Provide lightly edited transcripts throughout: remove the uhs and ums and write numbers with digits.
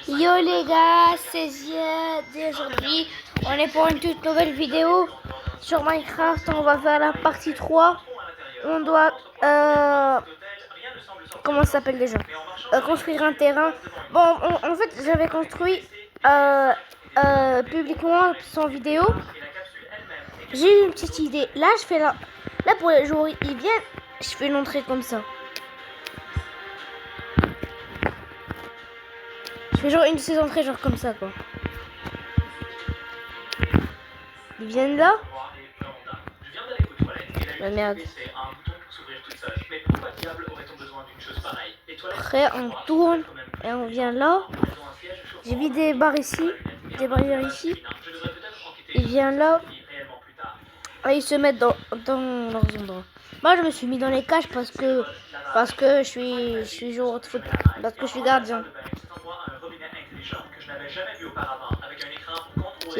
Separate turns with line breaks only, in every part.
Yo les gars, c'est Ziad et aujourd'hui on est pour une toute nouvelle vidéo sur Minecraft. On va faire la partie 3. On doit comment ça s'appelle déjà, construire un terrain. Bon, en fait j'avais construit publiquement sans vidéo. J'ai eu une petite idée. Là je fais là pour les jours ils viennent, je fais l'entrée comme ça. Je fais genre une de ces entrées genre comme ça quoi. Ils viennent là. La merde. Après on tourne et on vient là. J'ai mis des barres ici, des barrières ici. Ils viennent là. Et ils se mettent dans leurs endroits. Moi je me suis mis dans les cages parce que je suis joueur de foot, parce que je suis gardien. Ok.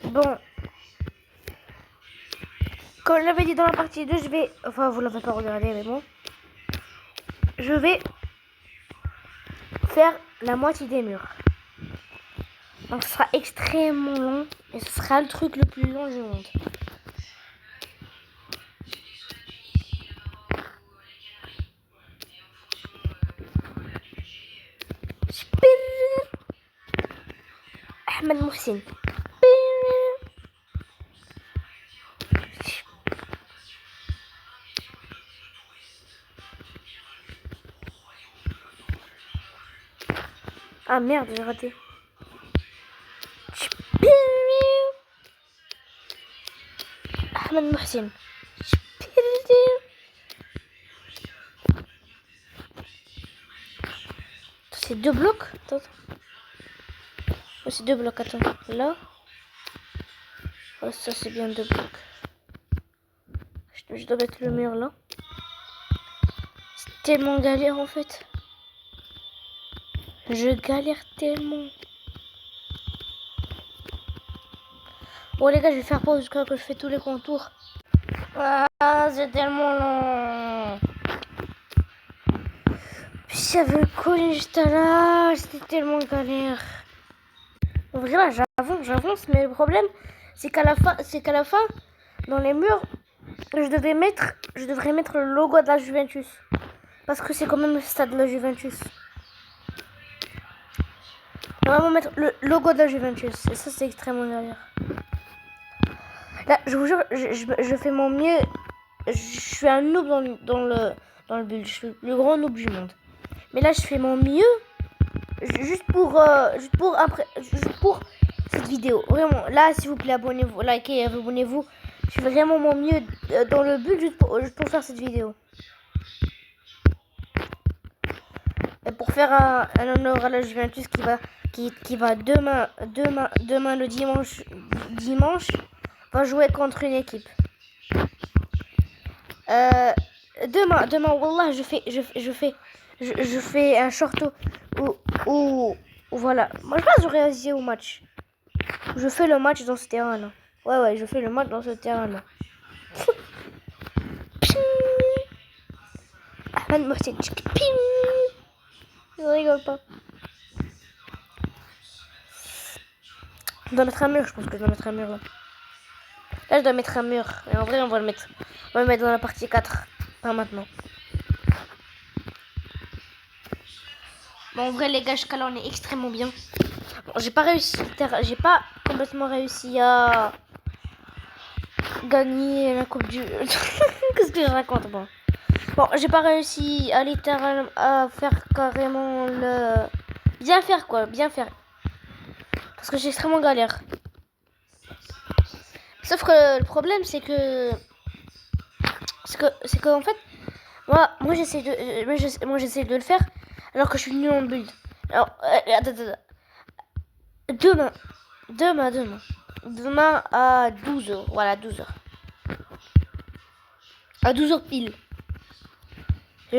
Bon. Comme je l'avais dit dans la partie 2, je vais... Enfin, vous l'avez pas regardé, mais bon. Je vais faire la moitié des murs. Donc, ce sera extrêmement long. Et ce sera le truc le plus long du monde. Ahmed Mohsin. Ah merde, j'ai raté. Ahmed Mohsin. C'est deux blocs. Attends. Oh, c'est deux blocs, attends. Là. Oh, ça c'est bien deux blocs. Je dois mettre le mur là. C'est tellement galère en fait. Je galère tellement. Bon les gars, je vais faire pause jusqu'à que je fais tous les contours. Ah, c'est tellement long. Puis j'avais collé juste là. C'était tellement galère. En vrai là, j'avance, mais le problème, c'est qu'à la fin, dans les murs, je devrais mettre le logo de la Juventus. Parce que c'est quand même le stade de la Juventus. On va vraiment mettre le logo de la Juventus. Et ça, c'est extrêmement galère. Là, je vous jure, je fais mon mieux. Je suis un noob dans le build. Je suis le plus grand noob du monde. Mais là, je fais mon mieux. Juste pour cette vidéo. Vraiment, là, s'il vous plaît, abonnez-vous, likez, abonnez-vous. Je fais vraiment mon mieux dans le build juste pour faire cette vidéo. Et pour faire un honneur à la Juventus qui va demain le dimanche va jouer contre une équipe. Demain wallah, je fais un short où voilà. Moi je vais réagir au match. Je fais le match dans ce terrain là. Ouais, je fais le match dans ce terrain là. Ahmed Mohsin. Je rigole pas. Je dois mettre un mur, je pense que je dois mettre un mur là. Là, je dois mettre un mur. Et en vrai, on va le mettre dans la partie 4. Pas maintenant. Bon, en vrai, les gars, jusqu'à là, on est extrêmement bien. Bon, j'ai pas complètement réussi à gagner la coupe du... Qu'est-ce que je raconte, moi? Bon, j'ai pas réussi à faire carrément le... Bien faire. Parce que j'ai extrêmement galère. Sauf que le problème, c'est que en fait, moi j'essaie de le faire alors que je suis nul en build. Alors, demain à 12h, voilà 12h. À 12h pile. Je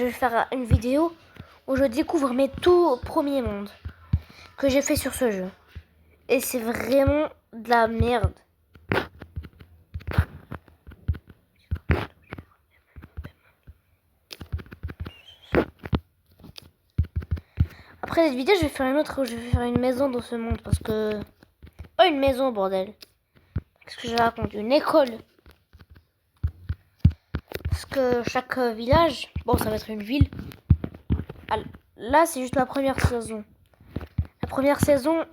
vais faire une vidéo où je découvre mes tout premiers mondes que j'ai fait sur ce jeu. Et c'est vraiment de la merde. Après cette vidéo, je vais faire une autre où je vais faire une maison dans ce monde. Parce que... Pas une maison, bordel. Qu'est-ce que je raconte? Une école. Parce que chaque village... Bon, ça va être une ville. Là, c'est juste la première saison. La première saison...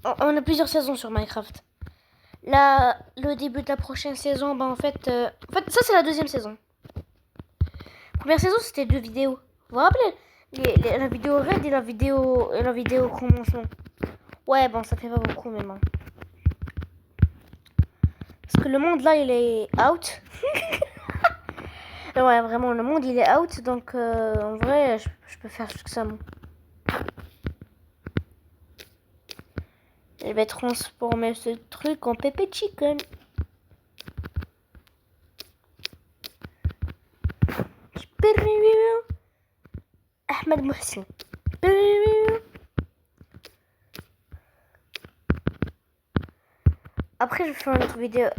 On a plusieurs saisons sur Minecraft. Là, le début de la prochaine saison, en fait, ça, c'est la deuxième saison. Première saison, c'était 2 vidéos. Vous vous rappelez la vidéo raid et la vidéo commencement. Ouais, bon, ça fait pas beaucoup maintenant. Parce que le monde, là, il est out. Ouais, vraiment, le monde, il est out. Donc, en vrai, je peux faire juste ça, moi. Je vais transformer ce truc en pépé chicken. Ahmed Mohsin. Après, je vais faire une autre vidéo.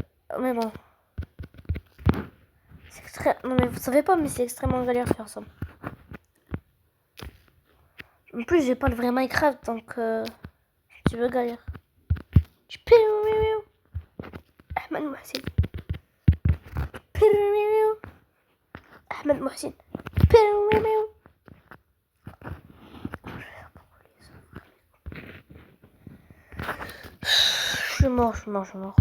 Mais bon. Non, mais vous savez pas, mais c'est extrêmement galère de faire ça. En plus, j'ai pas le vrai Minecraft, donc tu veux galère. Ahmed Mohsin. Ahmed Mohsin. Je suis mort.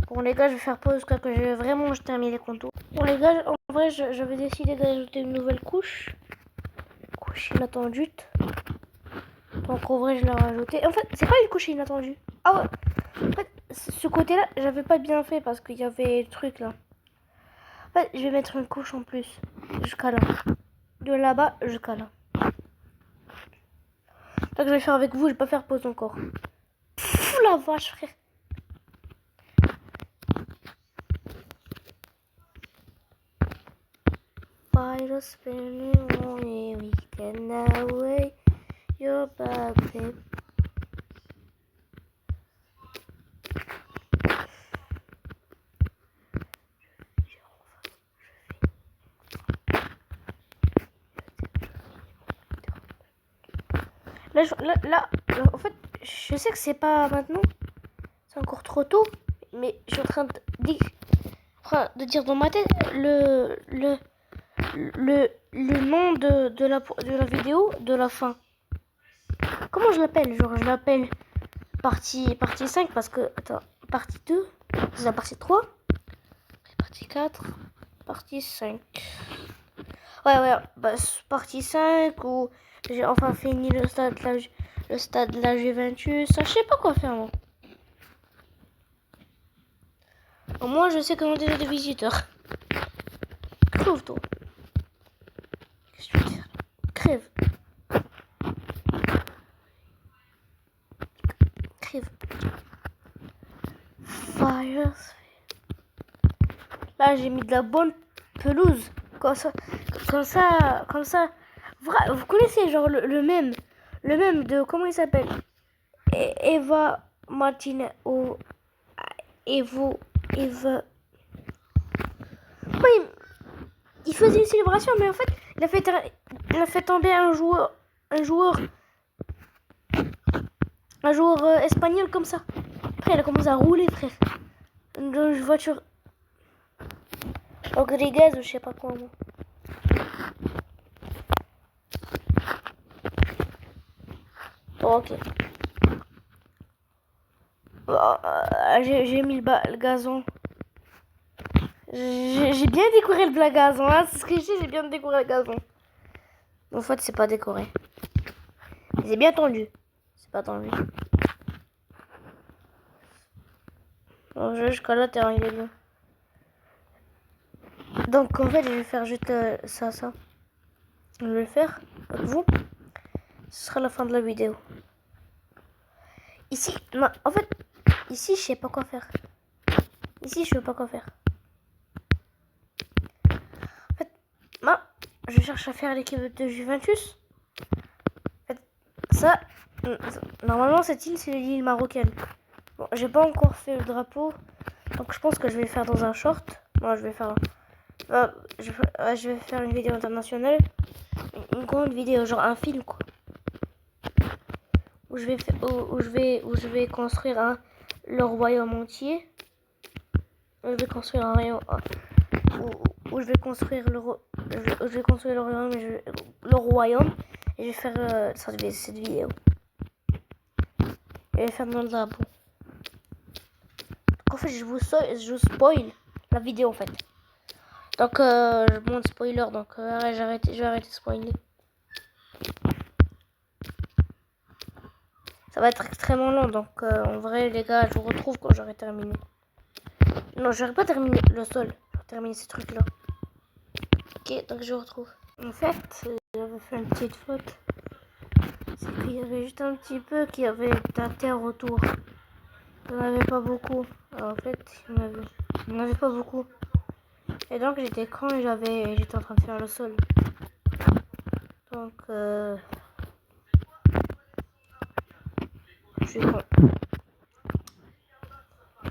Bon les gars, je vais faire pause parce que je termine les contours. Bon les gars, en vrai, j'avais décidé d'ajouter une nouvelle couche. Couche inattendue. Donc en vrai, je l'ai rajoutée. En fait, c'est pas une couche inattendue. Ah ouais. En fait, ce côté-là, j'avais pas bien fait parce qu'il y avait le truc là. En fait, je vais mettre une couche en plus. Jusqu'à là. De là-bas jusqu'à là. Donc je vais faire avec vous, je vais pas faire pause encore. Pfff, la vache, frère. Fire spinning away, we can away your back, babe. Là, en fait, je sais que c'est pas maintenant, c'est encore trop tôt, mais je suis en train de dire dans ma tête le nom de la vidéo de la fin. Comment je l'appelle? Genre, je l'appelle partie 5 parce que, attends, partie 2, c'est la partie 3, partie 4, partie 5. Ouais, bah, partie 5 où j'ai enfin fini le stade de la Juventus. Ça, je sais pas quoi faire, moi. Au moins, je sais comment déjà des visiteurs. Crève, toi. Qu'est-ce que tu veux dire? Crève. Crève. Fire. Là, j'ai mis de la bonne pelouse. Comme ça. Vous connaissez, genre, le même. Le même de, comment il s'appelle? Eva Martinez ou Eva. Oui, il faisait une célébration, mais en fait, il a fait tomber un joueur espagnol comme ça. Après, il a commencé à rouler, frère. Dans une voiture. Rodriguez ou je sais pas quoi. Bon, ok. J'ai mis le gazon. J'ai bien décoré le gazon, hein. C'est ce que je dis, j'ai bien décoré le gazon. En fait, c'est pas décoré. C'est bien tendu. C'est pas tendu. Bon, jusqu'à là, terrain, il est bien. Donc, en fait, je vais faire juste ça. Je vais le faire avec vous. Ce sera la fin de la vidéo. Ici, non, en fait, ici, je sais pas quoi faire. Ici, je sais pas quoi faire. En fait, moi, je cherche à faire l'équipe de Juventus. En fait, ça, normalement, cette île, c'est l'île marocaine. Bon, j'ai pas encore fait le drapeau. Donc je pense que je vais le faire dans un short. Moi, je vais faire... je vais faire une vidéo internationale. Une grande vidéo, genre un film, quoi. Où je vais construire le royaume entier. Où je vais construire un royaume... Où je vais construire je vais construire le royaume, et je vais faire cette vidéo. Je vais faire dans le drapeau. En fait, je vous spoil la vidéo en fait. Donc, je monte spoiler, donc je vais arrêter de spoiler. Ça va être extrêmement long, donc en vrai, les gars, je vous retrouve quand j'aurai terminé. Non, j'aurais pas terminé le sol, j'aurais terminé ces trucs-là. Ok, donc je vous retrouve. En fait, j'avais fait une petite faute. C'est qu'il y avait juste un petit peu qui avait de la terre autour. Il n'y en avait pas beaucoup. Alors, en fait, il n'y en avait pas beaucoup. Et donc j'étais con et j'étais en train de faire le sol. Donc je suis con.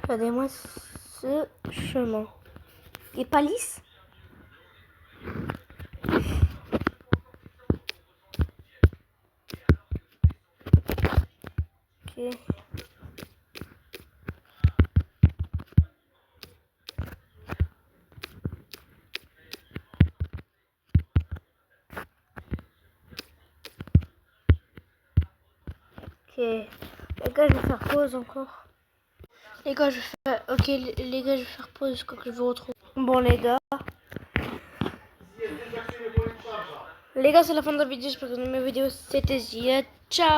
Regardez-moi ce chemin. Il est pas lisse. Ok. Ok. Les gars, je vais faire pause encore. Les gars, je vais faire... Ok, les gars, je vais faire pause jusqu'à que je vous retrouve. Bon, les gars. Les gars, c'est la fin de la vidéo. J'espère que vous aimez ma vidéo. C'était Zia. Ciao.